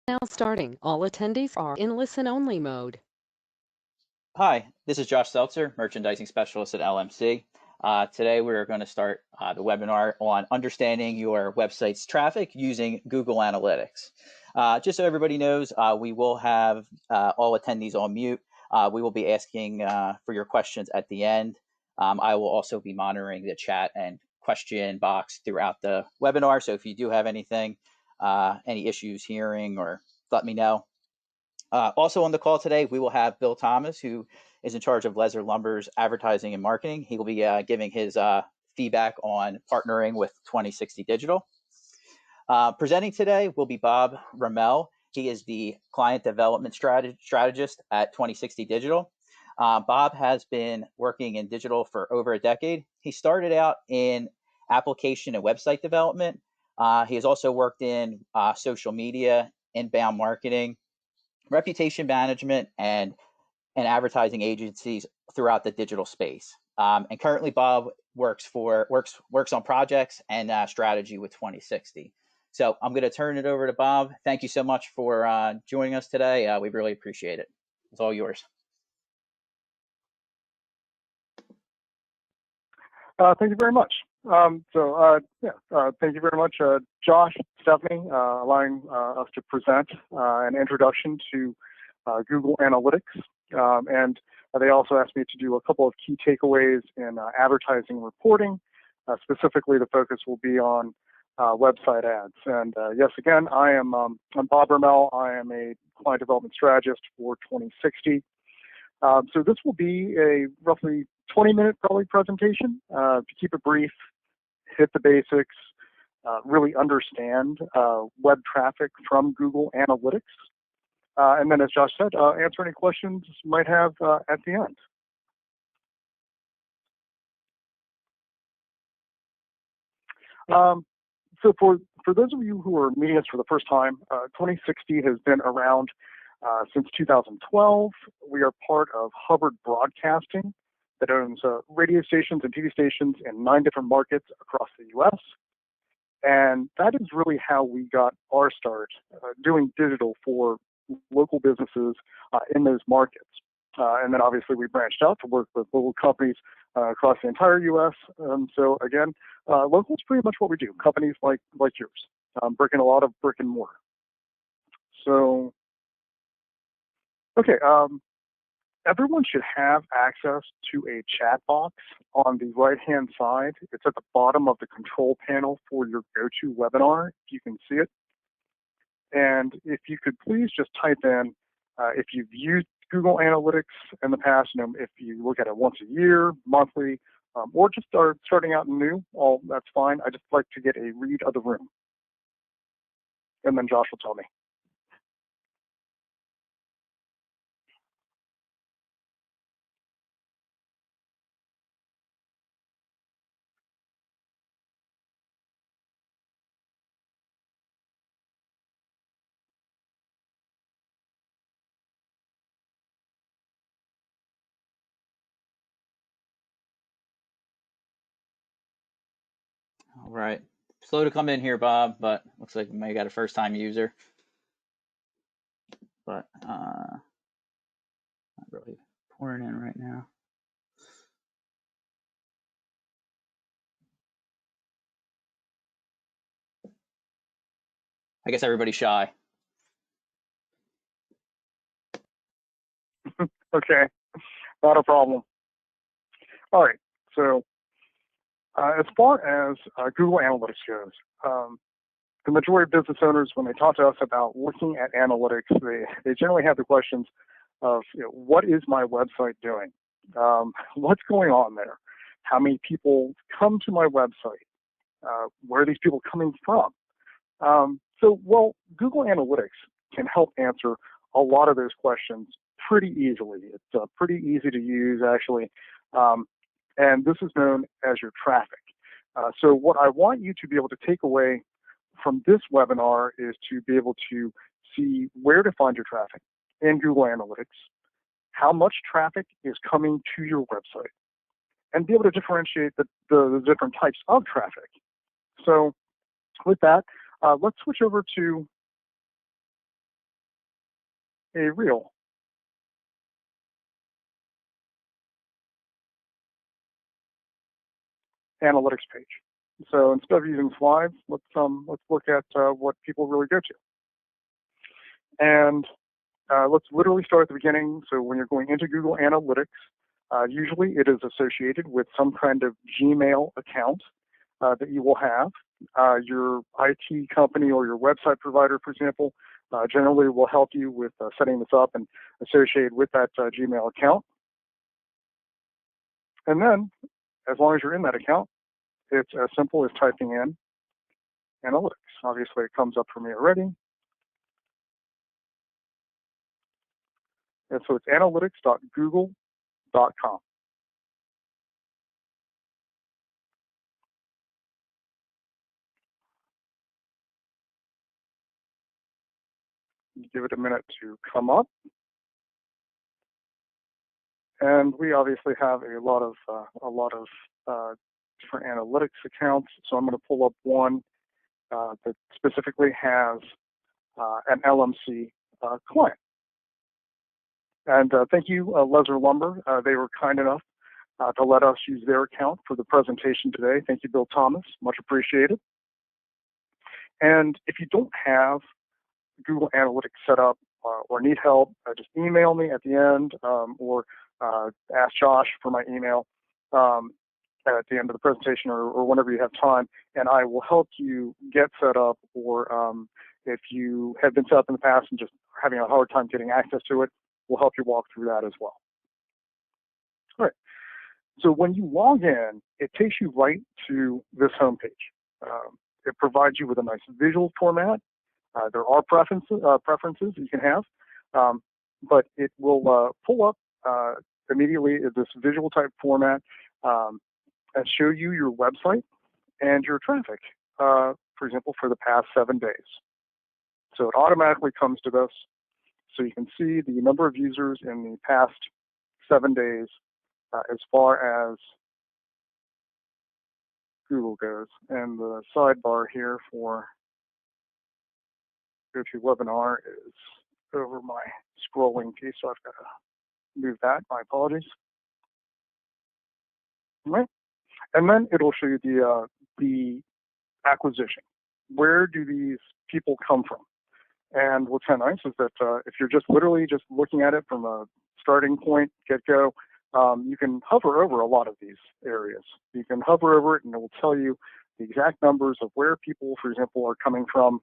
Now starting. All attendees are in listen-only mode. Hi, this is Josh Seltzer, Merchandising Specialist at LMC. Today we're going to start the webinar on understanding your website's traffic using Google Analytics. Just so everybody knows, we will have all attendees on mute. We will be asking for your questions at the end. I will also be monitoring the chat and question box throughout the webinar. So if you do have anything, any issues hearing, or let me know. Also on the call today, we will have Bill Thomas, who is in charge of Lesser Lumber's advertising and marketing. He will be giving his feedback on partnering with 2060 Digital. Presenting today will be Bob Ramel. He is the client development strategist at 2060 Digital. Bob has been working in digital for over a decade. He started out in application and website development. He has also worked in social media, inbound marketing, reputation management, and advertising agencies throughout the digital space. And currently, Bob works on projects and strategy with 2060. So I'm going to turn it over to Bob. Thank you so much for joining us today. We really appreciate it. It's all yours. Thank you very much. Thank you very much, Josh, Stephanie, allowing us to present an introduction to Google Analytics. And they also asked me to do a couple of key takeaways in advertising reporting. Specifically, the focus will be on website ads. And yes, again, I'm Bob Ramel. I am a client development strategist for 2060. So this will be a roughly 20-minute probably presentation to keep it brief, hit the basics, really understand web traffic from Google Analytics. And then, as Josh said, answer any questions you might have at the end. So for those of you who are meeting us for the first time, 2060 has been around since 2012. We are part of Hubbard Broadcasting that owns radio stations and TV stations in 9 different markets across the U.S. And that is really how we got our start doing digital for local businesses in those markets. And then obviously we branched out to work with local companies across the entire U.S. So again, local is pretty much what we do. Companies like yours, a lot of brick and mortar. So, okay, everyone should have access to a chat box on the right-hand side. It's at the bottom of the control panel for your GoToWebinar, if you can see it. And if you could please just type in, if you've used Google Analytics in the past, if you look at it once a year, monthly, or just starting out new, that's fine. I just like to get a read of the room. And then Josh will tell me. All right. Slow to come in here, Bob, but looks like we may have got a first-time user. But not really pouring in right now. I guess everybody's shy. Okay, not a problem. All right, so as far as Google Analytics goes, the majority of business owners, when they talk to us about looking at analytics, they generally have the questions of, what is my website doing? What's going on there? How many people come to my website? Where are these people coming from? Well, Google Analytics can help answer a lot of those questions pretty easily. It's pretty easy to use, actually, and this is known as your traffic. So what I want you to be able to take away from this webinar is to be able to see where to find your traffic in Google Analytics, how much traffic is coming to your website, and be able to differentiate the different types of traffic. So with that, let's switch over to a real analytics page. So instead of using slides, let's look at what people really go to. And let's literally start at the beginning. So when you're going into Google Analytics, usually it is associated with some kind of Gmail account that you will have. Your IT company or your website provider, for example, generally will help you with setting this up and associated with that Gmail account. And then, as long as you're in that account, it's as simple as typing in analytics. Obviously, it comes up for me already. And so it's analytics.google.com. Give it a minute to come up. And we obviously have a lot of different analytics accounts. So I'm going to pull up one that specifically has an LMC client. And thank you, Lesser Lumber. They were kind enough to let us use their account for the presentation today. Thank you, Bill Thomas. Much appreciated. And if you don't have Google Analytics set up or need help, just email me at the end or ask Josh for my email at the end of the presentation or whenever you have time, and I will help you get set up, or if you have been set up in the past and just having a hard time getting access to it, we'll help you walk through that as well. All right. So when you log in, it takes you right to this homepage. It provides you with a nice visual format. There are preferences you can have, but it will pull up immediately in this visual type format and show you your website and your traffic, for example, for the past 7 days. So it automatically comes to this, so you can see the number of users in the past 7 days as far as Google goes. And the sidebar here for GoToWebinar is over my scrolling piece, so I've got to move that. My apologies. All right. And then it'll show you the acquisition. Where do these people come from? And what's kind of nice is that if you're just literally just looking at it from a starting point, get-go, you can hover over a lot of these areas. You can hover over it and it will tell you the exact numbers of where people, for example, are coming from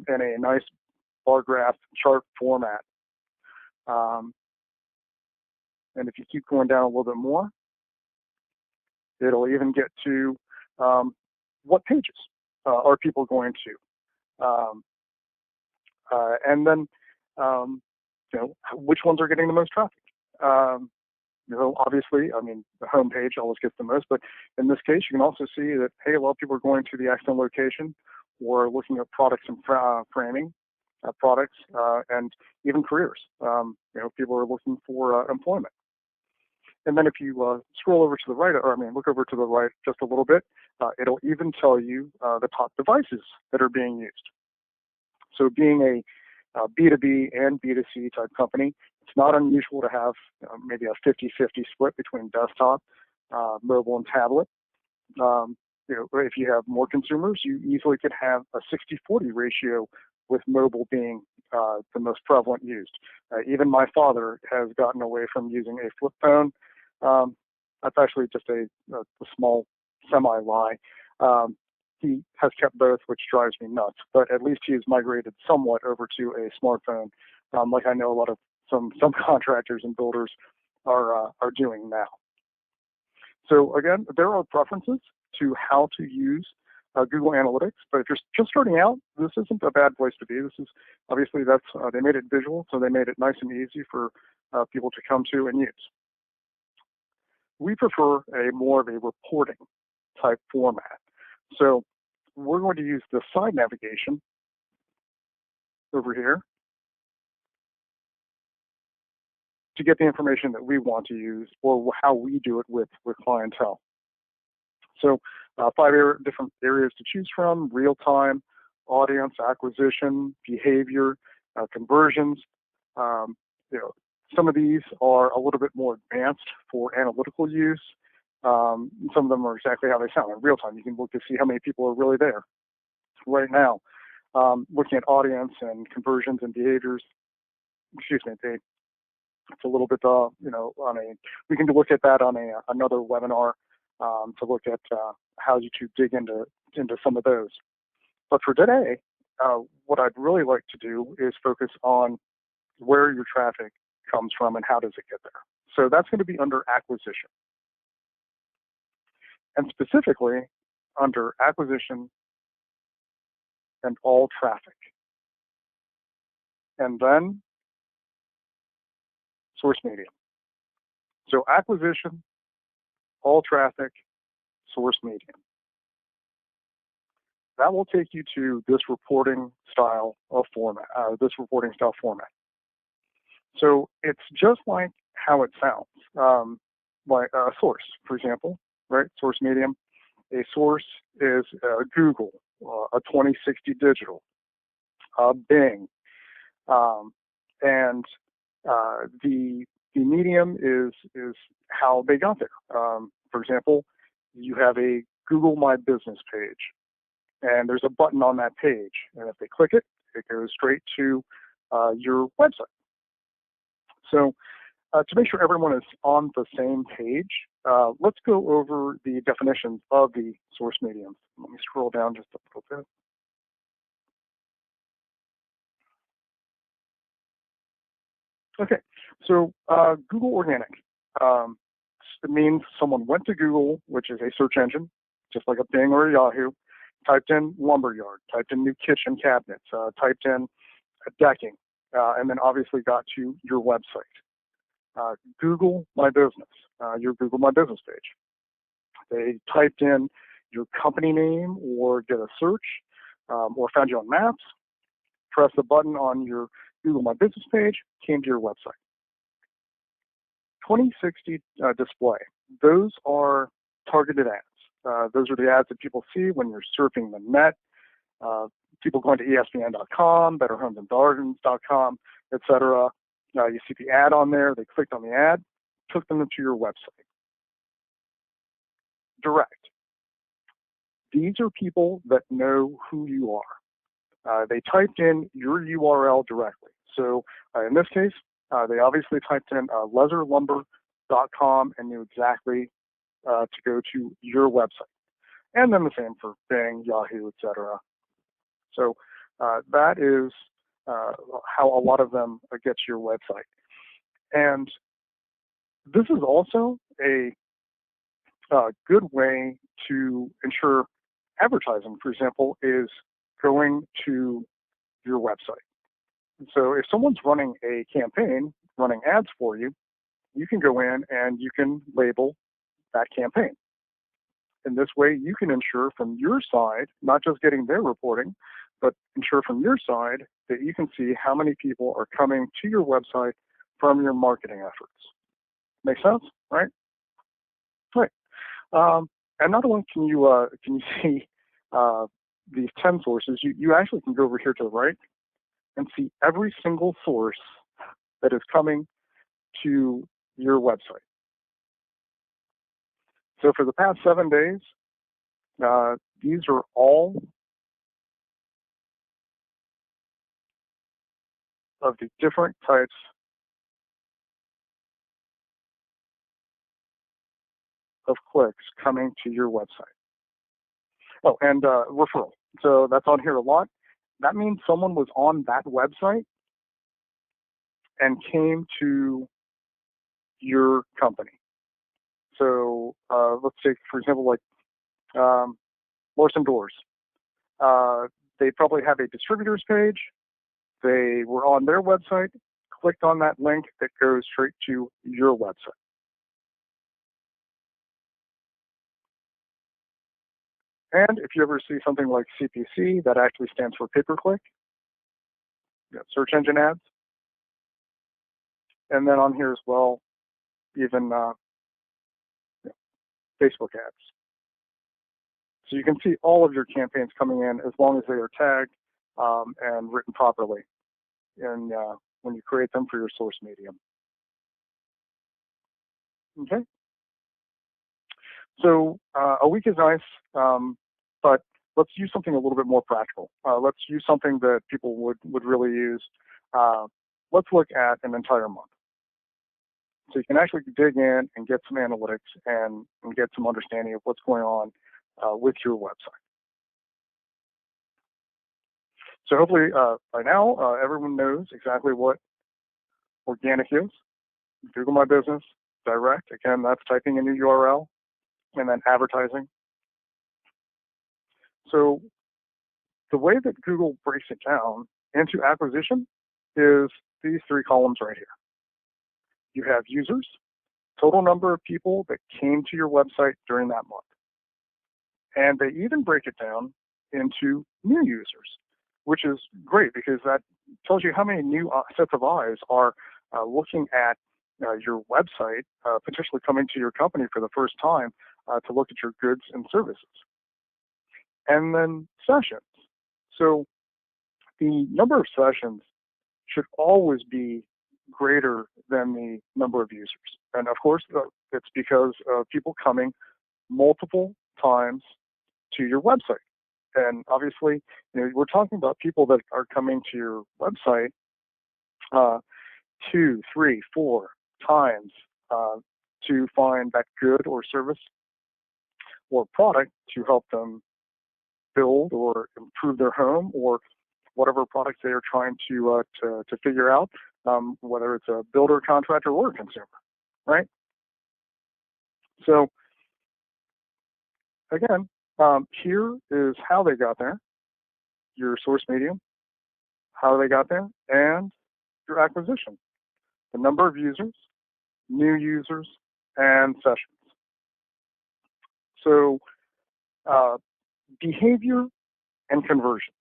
in a nice bar graph chart format. And if you keep going down a little bit more, it'll even get to what pages are people going to. And then, which ones are getting the most traffic. Obviously, I mean, the home page always gets the most, but in this case, you can also see that, hey, a lot of people are going to the accident location or looking at products and framing products and even careers. People are looking for employment. And then if you scroll over to the right, look over to the right just a little bit, it'll even tell you the top devices that are being used. So being a B2B and B2C type company, it's not unusual to have maybe a 50-50 split between desktop, mobile, and tablet. If you have more consumers, you easily could have a 60-40 ratio with mobile being the most prevalent used. Even my father has gotten away from using a flip phone. That's actually just a small semi-lie. He has kept both, which drives me nuts, but at least he has migrated somewhat over to a smartphone, like I know a lot of some contractors and builders are doing now. So again, there are preferences to how to use Google Analytics, but if you're just starting out, this isn't a bad place to be. This is obviously they made it visual, so they made it nice and easy for people to come to and use. We prefer more of a reporting type format. So we're going to use the side navigation over here to get the information that we want to use or how we do it with clientele. So 5 different areas to choose from: real-time, audience, acquisition, behavior, conversions. You know, some of these are a little bit more advanced for analytical use. Some of them are exactly how they sound in real time. You can look to see how many people are really there right now. Looking at audience and conversions and behaviors. Excuse me, it's a little bit, you know, we can look at that on another webinar to look at how to dig into some of those. But for today, what I'd really like to do is focus on where your traffic comes from and how does it get there. So that's going to be under acquisition. And specifically under acquisition and all traffic. And then source medium. So acquisition, all traffic, source medium. That will take you to this reporting style of format, So it's just like how it sounds. Like a source, for example, right? Source medium. A source is Google, a 2060 Digital, Bing, and the medium is how they got there. For example, you have a Google My Business page, and there's a button on that page, and if they click it, it goes straight to your website. So to make sure everyone is on the same page, let's go over the definitions of the source medium. Let me scroll down just a little bit. Okay, so Google Organic. It means someone went to Google, which is a search engine, just like a Bing or a Yahoo, typed in lumberyard, typed in new kitchen cabinets, typed in decking, and then obviously got to your website. Google My Business, your Google My Business page. They typed in your company name or did a search or found you on Maps, press the button on your Google My Business page, came to your website. 2060 display, those are targeted ads. Those are the ads that people see when you're surfing the net. People going to ESPN.com, BetterHomesAndGardens.com, etc. You see the ad on there, they clicked on the ad, took them to your website. Direct. These are people that know who you are. They typed in your URL directly. So in this case, they obviously typed in leatherlumber.com and knew exactly to go to your website. And then the same for Bing, Yahoo, etc. So that is how a lot of them get to your website. And this is also a good way to ensure advertising, for example, is going to your website. So if someone's running a campaign, running ads for you, you can go in and you can label that campaign. In this way, you can ensure from your side, not just getting their reporting, but ensure from your side that you can see how many people are coming to your website from your marketing efforts. Make sense, right? Right. And not only can you see these 10 sources, you actually can go over here to the right and see every single source that is coming to your website. So for the past 7 days, these are all of the different types of clicks coming to your website. Oh, and referral. So that's on here a lot. That means someone was on that website and came to your company. So let's take, for example, like Larson Doors. They probably have a distributors page. They were on their website, clicked on that link that goes straight to your website. And if you ever see something like CPC, that actually stands for pay-per-click, search engine ads. And then on here as well, even Facebook ads. So you can see all of your campaigns coming in as long as they are tagged and written properly. when you create them for your source medium. Okay. So a week is nice, but let's use something a little bit more practical. Let's use something that people would really use. Let's look at an entire month. So you can actually dig in and get some analytics and get some understanding of what's going on with your website. So hopefully by now everyone knows exactly what organic is. Google My Business, direct, again, that's typing in your URL, and then advertising. So the way that Google breaks it down into acquisition is these three columns right here. You have users, total number of people that came to your website during that month. And they even break it down into new users, which is great because that tells you how many new sets of eyes are looking at your website, potentially coming to your company for the first time to look at your goods and services. And then sessions. So the number of sessions should always be greater than the number of users. And of course, it's because of people coming multiple times to your website. And obviously, we're talking about people that are coming to your website 2, 3, 4 times to find that good or service or product to help them build or improve their home or whatever products they are trying to figure out, whether it's a builder, contractor, or a consumer, right? So again, here is how they got there, your source medium, how they got there, and your acquisition, the number of users, new users, and sessions. So behavior and conversions.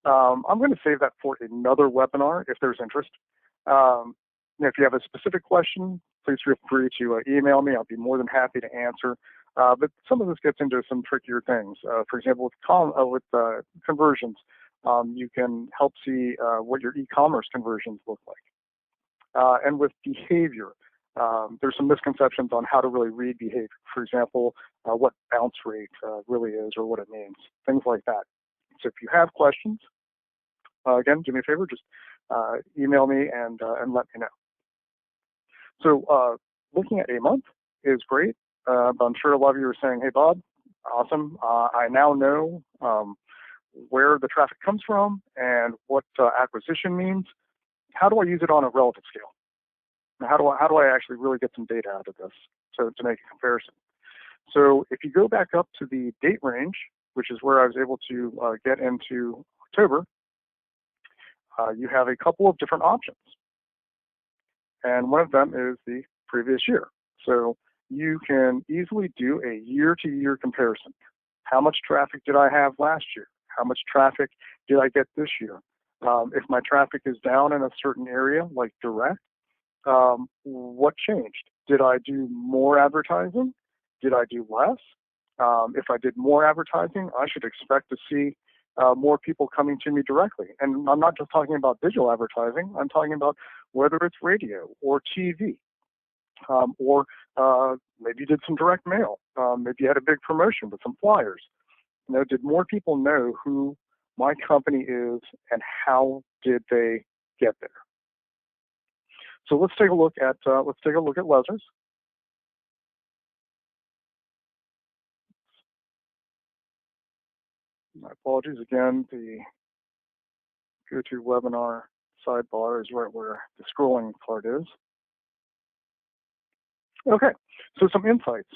I'm going to save that for another webinar if there's interest. If you have a specific question, please feel free to email me. I'll be more than happy to answer. But some of this gets into some trickier things. For example, with conversions, you can help see what your e-commerce conversions look like. And with behavior, there's some misconceptions on how to really read behavior. For example, what bounce rate really is or what it means, things like that. So if you have questions, again, do me a favor, just email me and let me know. So looking at a month is great. But I'm sure a lot of you are saying, hey, Bob, awesome. I now know where the traffic comes from and what acquisition means. How do I use it on a relative scale? How do I actually really get some data out of this to make a comparison? So if you go back up to the date range, which is where I was able to get into October, you have a couple of different options. And one of them is the previous year. So you can easily do a year-to-year comparison. How much traffic did I have last year? How much traffic did I get this year? If my traffic is down in a certain area, like direct, what changed? Did I do more advertising? Did I do less? If I did more advertising, I should expect to see more people coming to me directly. And I'm not just talking about digital advertising. I'm talking about whether it's radio or TV, or maybe you did some direct mail. Maybe you had a big promotion with some flyers. Did more people know who my company is and how did they get there? So let's take a look at Leslie's. My apologies again. The GoToWebinar sidebar is right where the scrolling part is. Okay, so some insights.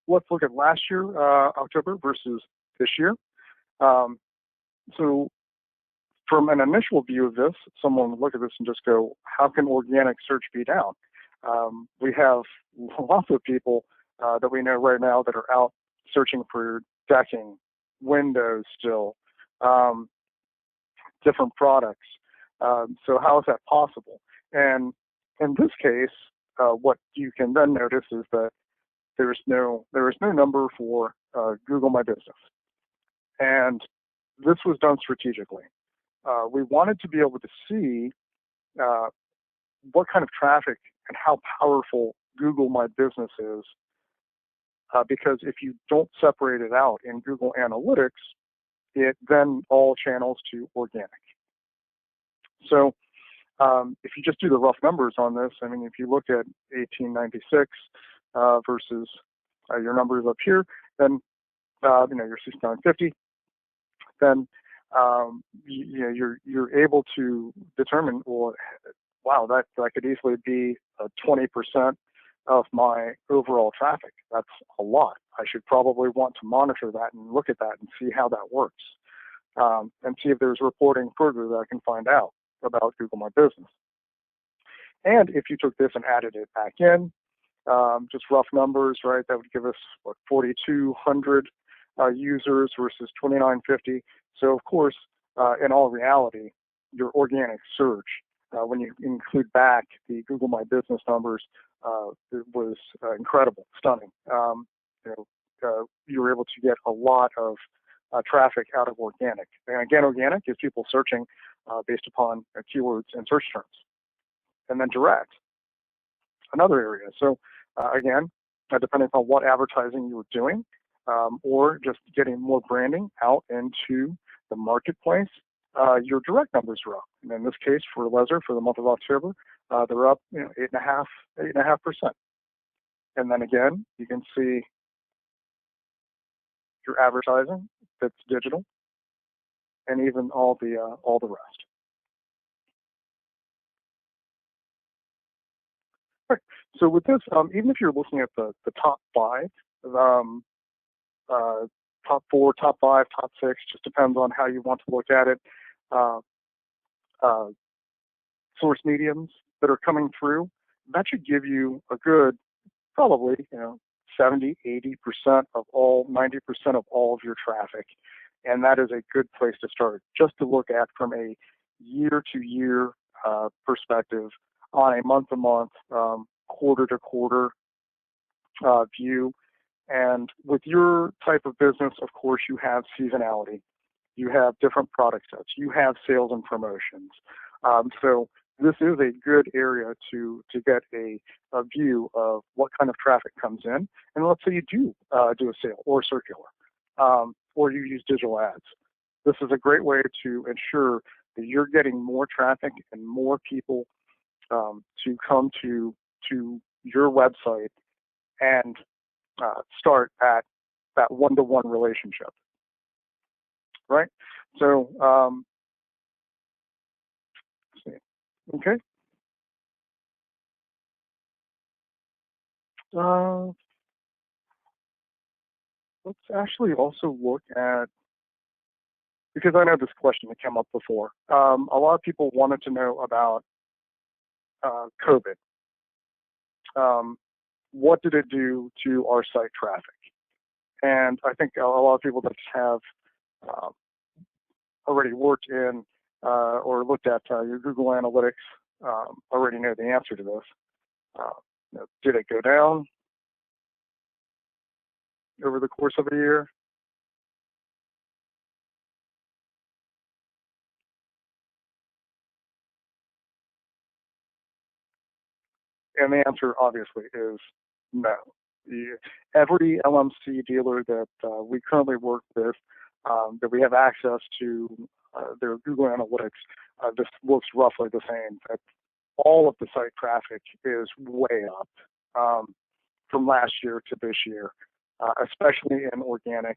Let's look at last year, October versus this year. So from an initial view of this, someone would look at this and just go, how can organic search be down? We have lots of people that we know right now that are out searching for decking, windows still, different products. So how is that possible? And in this case, what you can then notice is that there is no number for Google My Business. And this was done strategically. We wanted to be able to see what kind of traffic and how powerful Google My Business is, because if you don't separate it out in Google Analytics, it then all channels to organic. So if you just do the rough numbers on this, I mean, if you look at 1896 versus your numbers up here, then your 6950, then you're able to determine, well, wow, that could easily be 20% of my overall traffic. That's a lot. I should probably want to monitor that and look at that and see how that works, and see if there's reporting further that I can find out about Google My Business. And if you took this and added it back in, just rough numbers, right, that would give us, 4,200 users versus 2,950. So, of course, in all reality, your organic search, when you include back the Google My Business numbers, it was incredible, stunning. You were able to get a lot of traffic out of organic. And again, organic is people searching based upon keywords and search terms. And then direct, another area. So again, depending on what advertising you were doing, or just getting more branding out into the marketplace, your direct numbers are up. And in this case, for Lezer, for the month of October, they're up 8.5%. And then again, you can see your advertising that's digital, and even all the rest. Right. So with this, even if you're looking at the top 5, top 4, top 5, top 6, just depends on how you want to look at it. Source mediums that are coming through, that should give you a good, probably 70, 80% of all, 90% of all of your traffic, and that is a good place to start. Just to look at from a year-to-year perspective, on a month-to-month, quarter-to-quarter view. And with your type of business, of course, you have seasonality. You have different product sets. You have sales and promotions. So this is a good area to get a view of what kind of traffic comes in. And let's say you do a sale or circular, or you use digital ads. This is a great way to ensure that you're getting more traffic and more people to come to your website and start at that one-to-one relationship, right? So, let's see. Okay. Let's actually also look at, because I know this question that came up before. A lot of people wanted to know about COVID. What did it do to our site traffic? And I think a lot of people that have already worked in or looked at your Google Analytics already know the answer to this. Did it go down over the course of a year? And the answer, obviously, is no. Every LMC dealer that we currently work with, that we have access to their Google Analytics, this looks roughly the same. That all of the site traffic is way up from last year to this year, especially in organic.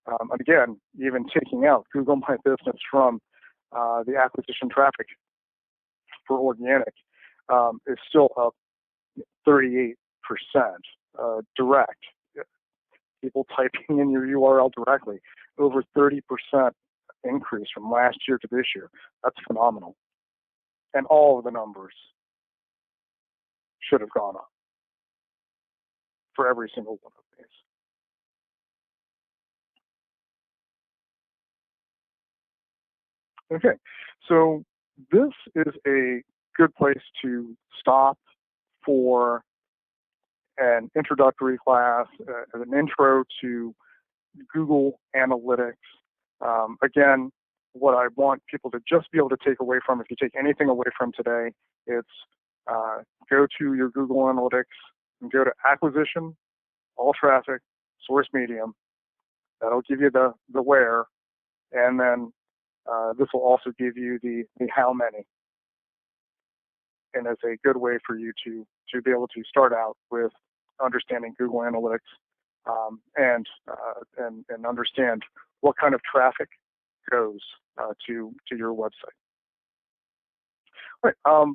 And again, even taking out Google My Business from the acquisition traffic for organic is still up 38% direct. People typing in your URL directly, over 30% increase from last year to this year. That's phenomenal. And all of the numbers should have gone up for every single one of these. Okay, so this is a good place to stop for an introductory class, an intro to Google Analytics. Again, what I want people to just be able to take away from, if you take anything away from today, it's go to your Google Analytics and go to acquisition, all traffic, source medium. That'll give you the where, and then this will also give you the how many. And it's a good way for you to be able to start out with understanding Google Analytics and understand what kind of traffic goes to your website. All right.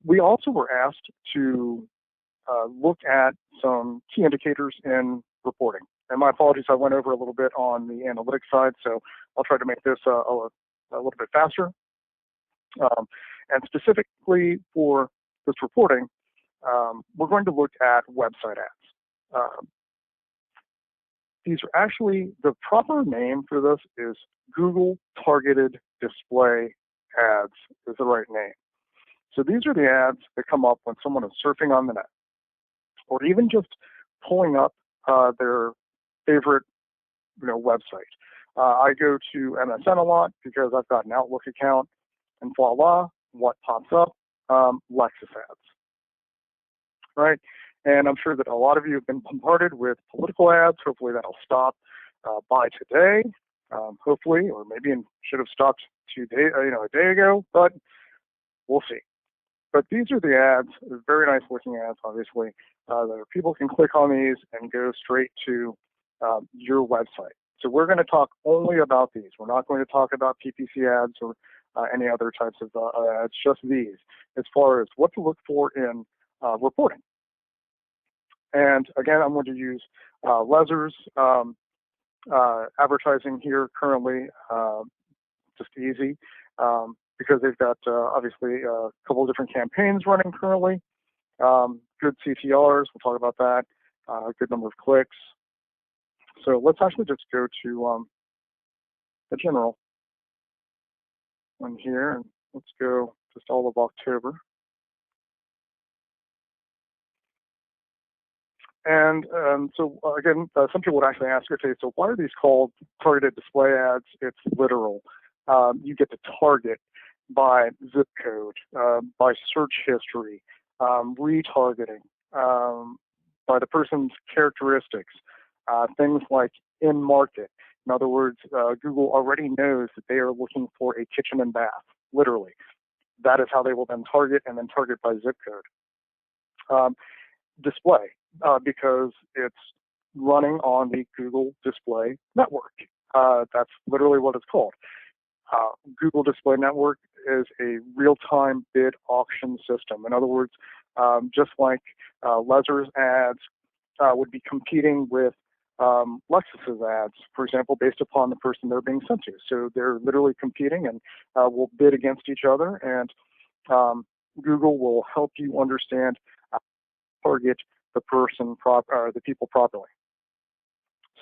We also were asked to look at some key indicators in reporting. And my apologies, I went over a little bit on the analytics side, so I'll try to make this a little bit faster. And specifically for this reporting, we're going to look at website ads. These are actually, the proper name for this is Google Targeted Display Ads is the right name. So these are the ads that come up when someone is surfing on the net, or even just pulling up their favorite website. I go to MSN a lot because I've got an Outlook account, and voila, what pops up? Lexus ads, right? And I'm sure that a lot of you have been bombarded with political ads. Hopefully that'll stop by today, hopefully, or maybe it should have stopped a day ago, but we'll see. But these are the ads, very nice looking ads, obviously. People can click on these and go straight to your website. So we're going to talk only about these. We're not going to talk about PPC ads or any other types of ads, just these, as far as what to look for in reporting. And again, I'm going to use Lezzer's advertising here currently, just easy. Because they've got obviously a couple of different campaigns running currently. Good CTRs, we'll talk about that. A good number of clicks. So let's actually just go to the general one here, and let's go just all of October. And so again, some people would actually ask, okay, so why are these called targeted display ads? It's literal. You get to target by zip code, by search history, retargeting, by the person's characteristics, things like in market. In other words, Google already knows that they are looking for a kitchen and bath, literally. That is how they will then target, and then target by zip code. Display, because it's running on the Google Display Network. That's literally what it's called. Google Display Network is a real-time bid auction system. In other words, just like Lezzer's ads would be competing with Lexus's ads, for example, based upon the person they're being sent to. So they're literally competing and will bid against each other, and Google will help you understand target the person the people properly.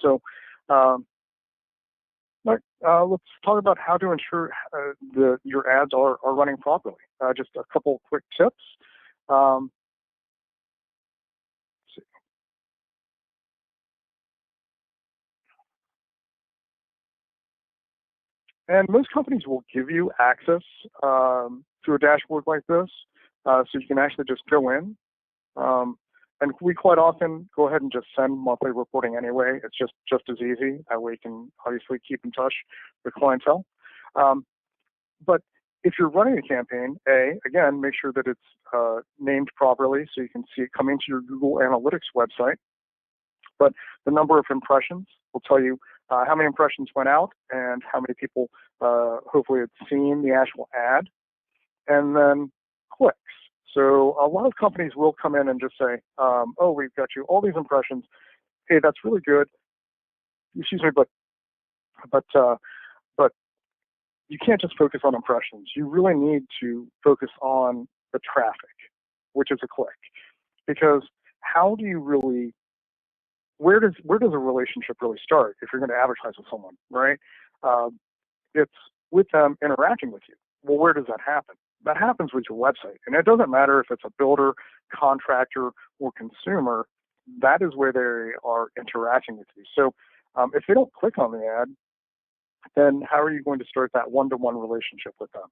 So let's talk about how to ensure your ads are running properly. Just a couple quick tips. Let's see. And most companies will give you access to a dashboard like this, so you can actually just go in. And we quite often go ahead and just send monthly reporting anyway. It's just as easy. That way you can obviously keep in touch with clientele. But if you're running a campaign, again, make sure that it's named properly so you can see it coming to your Google Analytics website. But the number of impressions will tell you how many impressions went out and how many people hopefully had seen the actual ad, and then clicks. So a lot of companies will come in and just say, oh, we've got you all these impressions. Hey, that's really good. Excuse me, but you can't just focus on impressions. You really need to focus on the traffic, which is a click. Because how do you really, where does a relationship really start if you're going to advertise with someone, right? It's with them interacting with you. Well, where does that happen? That happens with your website. And it doesn't matter if it's a builder, contractor, or consumer, that is where they are interacting with you. So if they don't click on the ad, then how are you going to start that one-to-one relationship with them?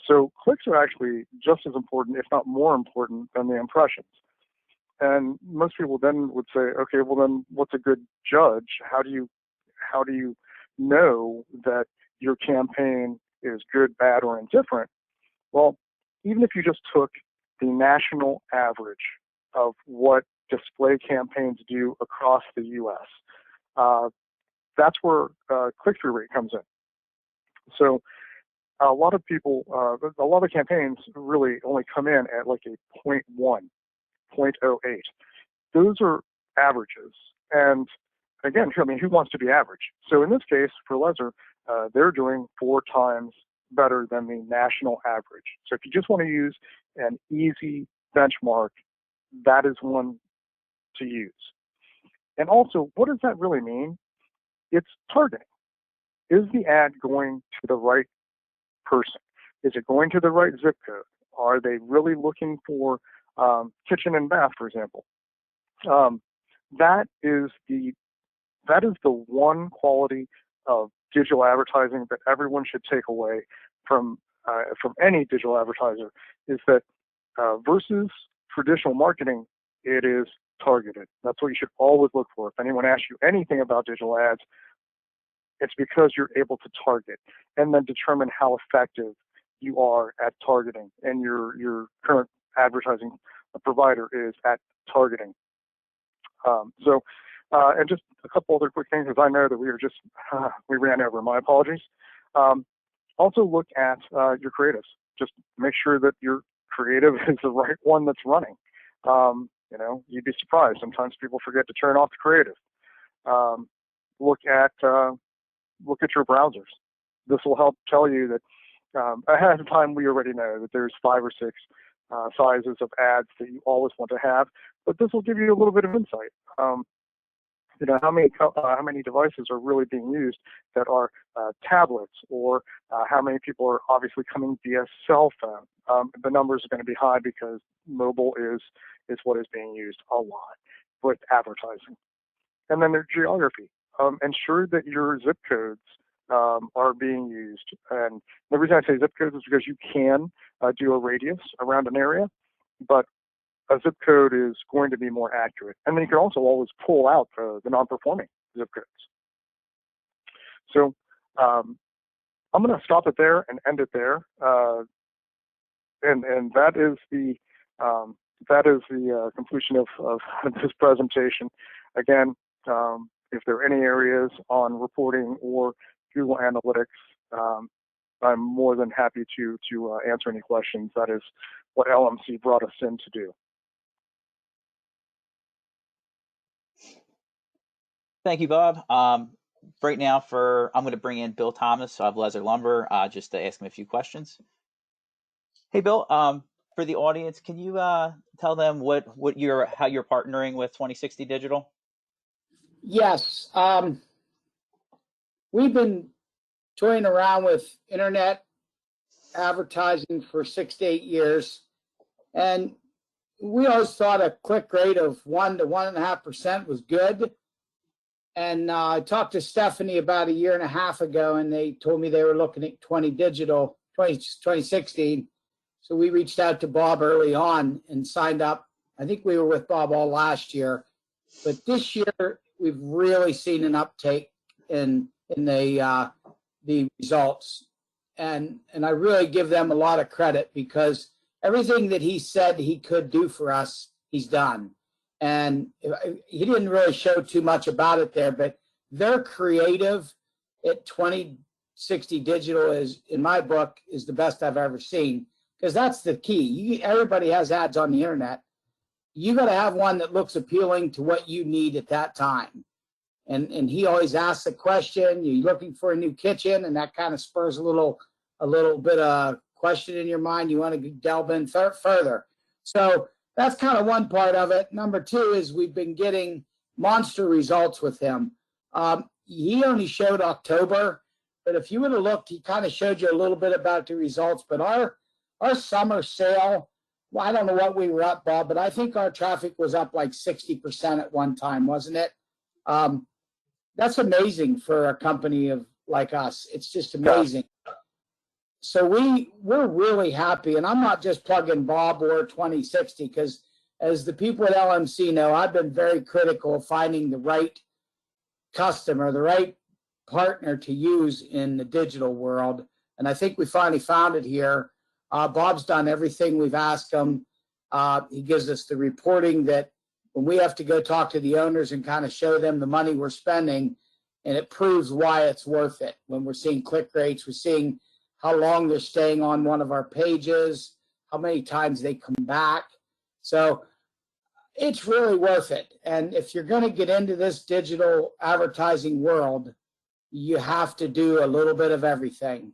So clicks are actually just as important, if not more important, than the impressions. And most people then would say, okay, well then what's a good judge? How do you know that your campaign is good, bad, or indifferent? Well, even if you just took the national average of what display campaigns do across the U.S., that's where click-through rate comes in. So a lot of people, a lot of campaigns really only come in at like a 0.1, 0.08. Those are averages. And again, I mean, who wants to be average? So in this case, for Lezer, they're doing 4 times better than the national average. So if you just want to use an easy benchmark, that is one to use. And also, what does that really mean? It's targeting. Is the ad going to the right person? Is it going to the right zip code? Are they really looking for kitchen and bath, for example? That is the one quality of digital advertising that everyone should take away from any digital advertiser, is that versus traditional marketing, it is targeted. That's what you should always look for. If anyone asks you anything about digital ads, it's because you're able to target and then determine how effective you are at targeting, and your current advertising provider is at targeting. And just a couple other quick things, because I know that we ran over. My apologies. Also look at your creatives. Just make sure that your creative is the right one that's running. You'd be surprised. Sometimes people forget to turn off the creative. Look at your browsers. This will help tell you that ahead of time we already know that there's 5 or 6 sizes of ads that you always want to have, but this will give you a little bit of insight. How many devices are really being used that are tablets, or how many people are obviously coming via cell phone. The numbers are going to be high because mobile is what is being used a lot with advertising. And then their geography. Ensure that your zip codes are being used. And the reason I say zip codes is because you can do a radius around an area, but a zip code is going to be more accurate. And then you can also always pull out the non-performing zip codes. So I'm going to stop it there and end it there. And that is the completion of this presentation. Again, if there are any areas on reporting or Google Analytics, I'm more than happy to answer any questions. That is what LMC brought us in to do. Thank you, Bob. Right now, I'm going to bring in Bill Thomas of Lezer Lumber just to ask him a few questions. Hey, Bill. For the audience, can you tell them how you're partnering with 2060 Digital? Yes, we've been toying around with internet advertising for 6 to 8 years, and we always thought a click rate of 1 to 1.5% was good. And I talked to Stephanie about a year and a half ago, and they told me they were looking at 2016. So we reached out to Bob early on and signed up. I think we were with Bob all last year, but this year we've really seen an uptake in the results, and I really give them a lot of credit, because everything that he said he could do for us, he's done. And he didn't really show too much about it there, but their creative at 2060 Digital is, in my book, is the best I've ever seen, because that's the key. Everybody has ads on the internet. You got to have one that looks appealing to what you need at that time. And he always asks the question, you're looking for a new kitchen, and that kind of spurs a little bit of question in your mind. You want to delve in further. So that's kind of one part of it. Number 2 is we've been getting monster results with him. He only showed October, but if you would have looked, he kind of showed you a little bit about the results. But our summer sale, well, I don't know what we were up, Bob, but I think our traffic was up like 60% at one time, wasn't it? That's amazing for a company of like us. It's just amazing. So we're really happy, and I'm not just plugging Bob or 2060, because as the people at LMC know, I've been very critical of finding the right customer, the right partner to use in the digital world. And I think we finally found it here. Bob's done everything we've asked him. He gives us the reporting that when we have to go talk to the owners and kind of show them the money we're spending, and it proves why it's worth it. When we're seeing click rates, we're seeing how long they're staying on one of our pages, how many times they come back. So it's really worth it. And if you're going to get into this digital advertising world, you have to do a little bit of everything.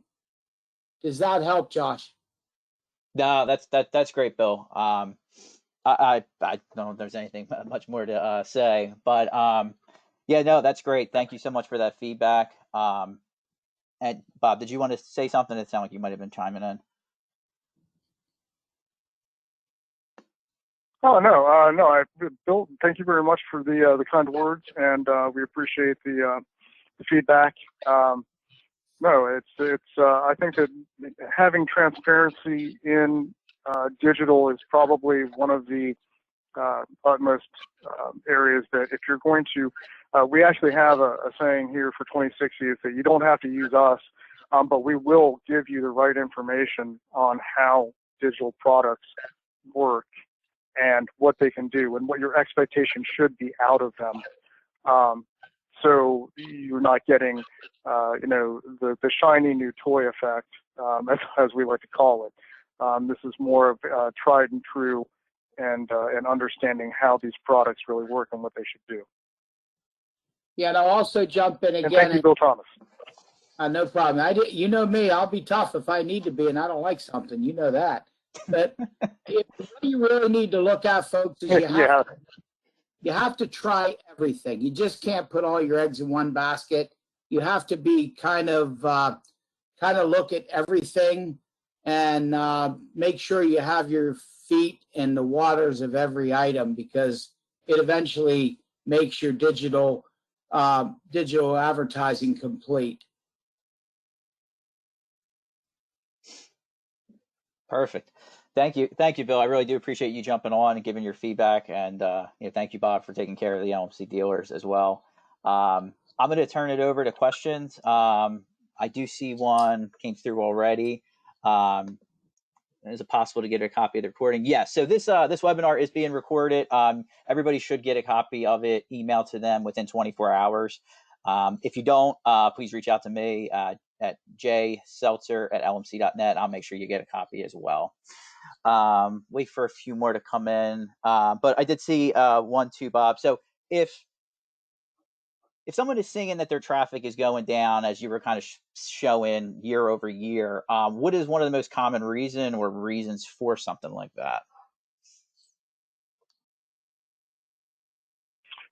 Does that help, Josh? No, that's great, Bill. I don't know if there's anything much more to say, but yeah, no, that's great. Thank you so much for that feedback. And Bob, did you want to say something? It sounded like you might have been chiming in. Oh no. Bill, thank you very much for the kind words, and we appreciate the feedback. No, it's I think that having transparency in digital is probably one of the utmost areas that if you're going to, we actually have a saying here for 2060 is that you don't have to use us, but we will give you the right information on how digital products work and what they can do and what your expectation should be out of them. So you're not getting, the shiny new toy effect, as we like to call it. This is more of tried and true, and understanding how these products really work and what they should do. Yeah, and I'll also jump in again. And thank you, Bill Thomas. No problem. You know me, I'll be tough if I need to be, and I don't like something. You know that. But what you really need to look at, folks, is you have to try everything. You just can't put all your eggs in one basket. You have to be kind of look at everything and make sure you have your feet in the waters of every item, because it eventually makes your digital advertising complete. Perfect. Thank you, Bill. I really do appreciate you jumping on and giving your feedback, and thank you, Bob, for taking care of the LMC dealers as well. I'm going to turn it over to questions. I do see one came through already. Is it possible to get a copy of the recording? Yes. So this webinar is being recorded. Everybody should get a copy of it emailed to them within 24 hours. If you don't, please reach out to me at jseltzer@lmc.net. I'll make sure you get a copy as well. Wait for a few more to come in. But I did see one too, Bob. So if someone is seeing that their traffic is going down, as you were kind of showing year over year, what is one of the most common reasons for something like that?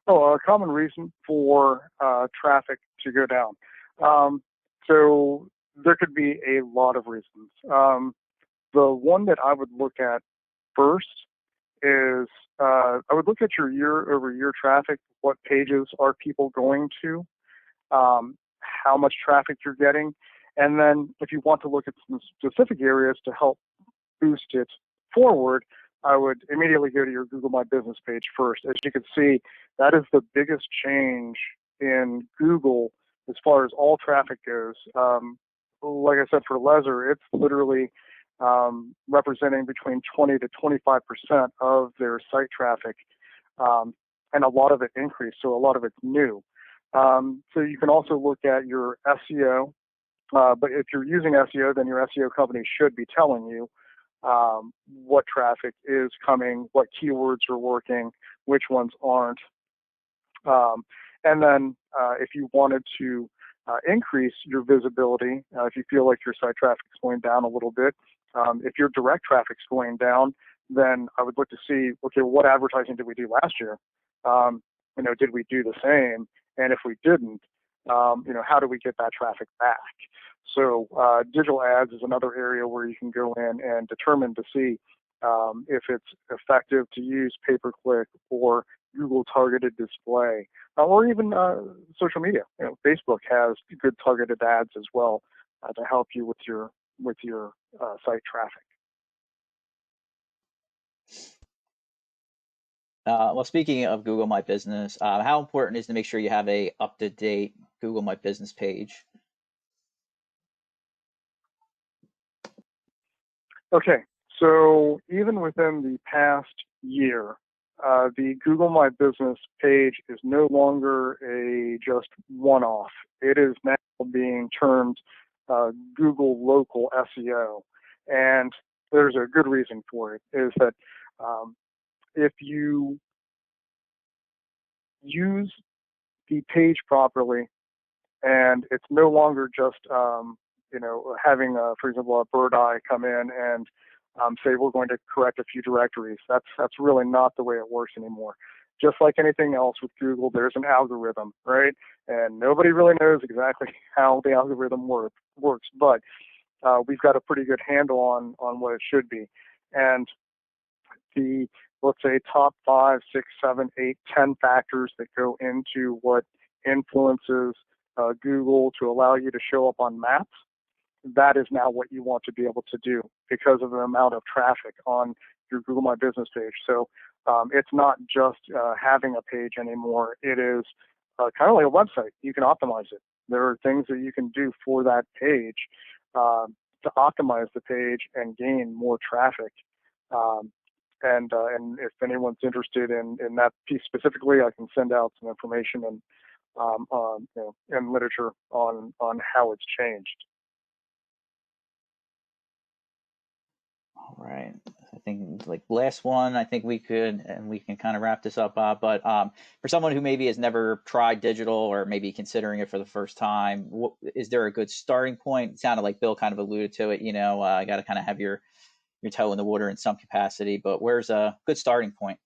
Oh, a common reason for traffic to go down. So there could be a lot of reasons. The one that I would look at first is I would look at your year-over-year traffic. What pages are people going to? How much traffic you're getting? And then if you want to look at some specific areas to help boost it forward, I would immediately go to your Google My Business page first. As you can see, that is the biggest change in Google as far as all traffic goes. Like I said, for Lezer, it's literally representing between 20 to 25% of their site traffic, and a lot of it increased, so a lot of it's new. So you can also look at your SEO, but if you're using SEO, then your SEO company should be telling you what traffic is coming, what keywords are working, which ones aren't. And then if you wanted to increase your visibility, if you feel like your site traffic is going down a little bit, if your direct traffic's going down, then I would look to see, okay, what advertising did we do last year? Did we do the same? And if we didn't, how do we get that traffic back? So digital ads is another area where you can go in and determine to see if it's effective to use pay-per-click or Google targeted display, or even social media. Facebook has good targeted ads as well to help you with your site traffic. Well, speaking of Google My Business, how important is to make sure you have a up-to-date Google My Business page? Okay, so even within the past year, the Google My Business page is no longer a just one-off. It is now being termed Google Local SEO, and there's a good reason for it. Is that if you use the page properly, and it's no longer just having, for example, a bird eye come in and say we're going to correct a few directories. That's really not the way it works anymore. Just like anything else with Google, there's an algorithm, right? And nobody really knows exactly how the algorithm works, but we've got a pretty good handle on what it should be. And the, let's say, top 5, 6, 7, 8, 10 factors that go into what influences Google to allow you to show up on maps, that is now what you want to be able to do because of the amount of traffic on your Google My Business page. So it's not just having a page anymore. It is kind of like a website. You can optimize it. There are things that you can do for that page to optimize the page and gain more traffic. And if anyone's interested in that piece specifically, I can send out some information and literature on how it's changed. All right. I think like last one, I think we can kind of wrap this up, Bob. But for someone who maybe has never tried digital or maybe considering it for the first time, is there a good starting point? It sounded like Bill kind of alluded to it. You got to kind of have your toe in the water in some capacity, but where's a good starting point?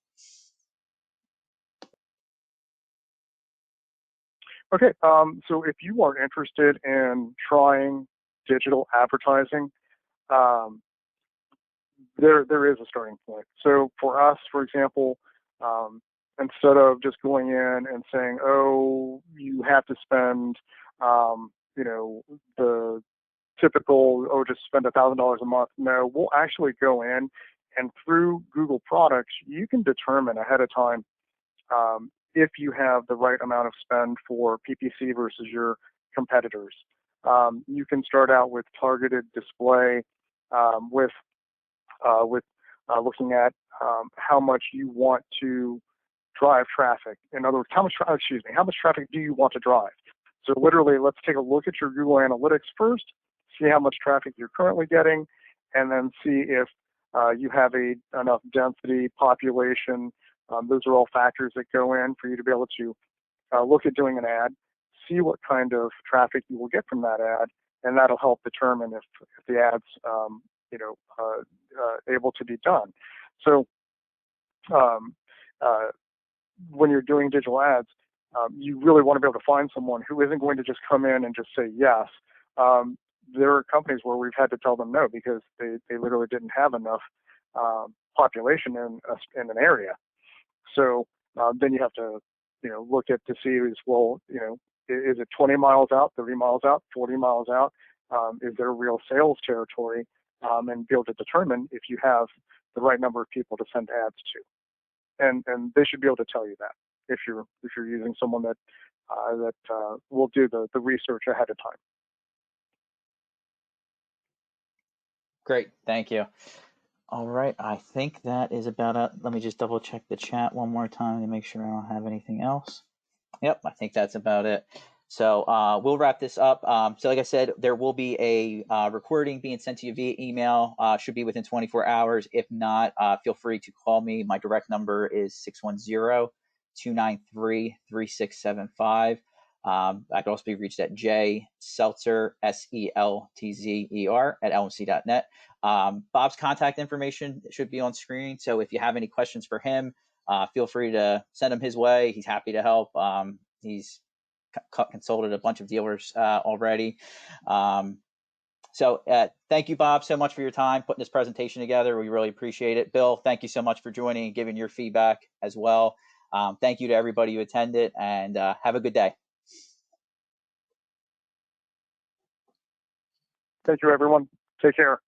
Okay, so if you are interested in trying digital advertising, there is a starting point. So for us, for example, instead of just going in and saying, oh, you have to spend, the typical, oh, just spend $1,000 a month. No, we'll actually go in, and through Google products, you can determine ahead of time if you have the right amount of spend for PPC versus your competitors. You can start out with targeted display, with looking at how much you want to drive traffic. In other words, how much traffic do you want to drive? So literally, let's take a look at your Google Analytics first, see how much traffic you're currently getting, and then see if you have enough density, population. Those are all factors that go in for you to be able to look at doing an ad, see what kind of traffic you will get from that ad, and that'll help determine if the ad's able to be done. So when you're doing digital ads, you really want to be able to find someone who isn't going to just come in and just say yes. There are companies where we've had to tell them no because they literally didn't have enough population in an area. So then you have to look at to see is it 20 miles out, 30 miles out, 40 miles out? Is there real sales territory? And be able to determine if you have the right number of people to send ads to, and they should be able to tell you that if you're using someone that will do the research ahead of time. Great, thank you. All right, I think that is about it. Let me just double check the chat one more time to make sure I don't have anything else. Yep, I think that's about it. So we'll wrap this up. So like I said, there will be a recording being sent to you via email. Should be within 24 hours. If not, feel free to call me. My direct number is 610-293-3675. I can also be reached at jseltzer, SELTZER, at lmc.net. Bob's contact information should be on screen. So if you have any questions for him, feel free to send him his way. He's happy to help. He's consulted a bunch of dealers already. So thank you, Bob, so much for your time putting this presentation together. We really appreciate it. Bill, thank you so much for joining and giving your feedback as well. Thank you to everybody who attended, and have a good day. Thank you, everyone. Take care.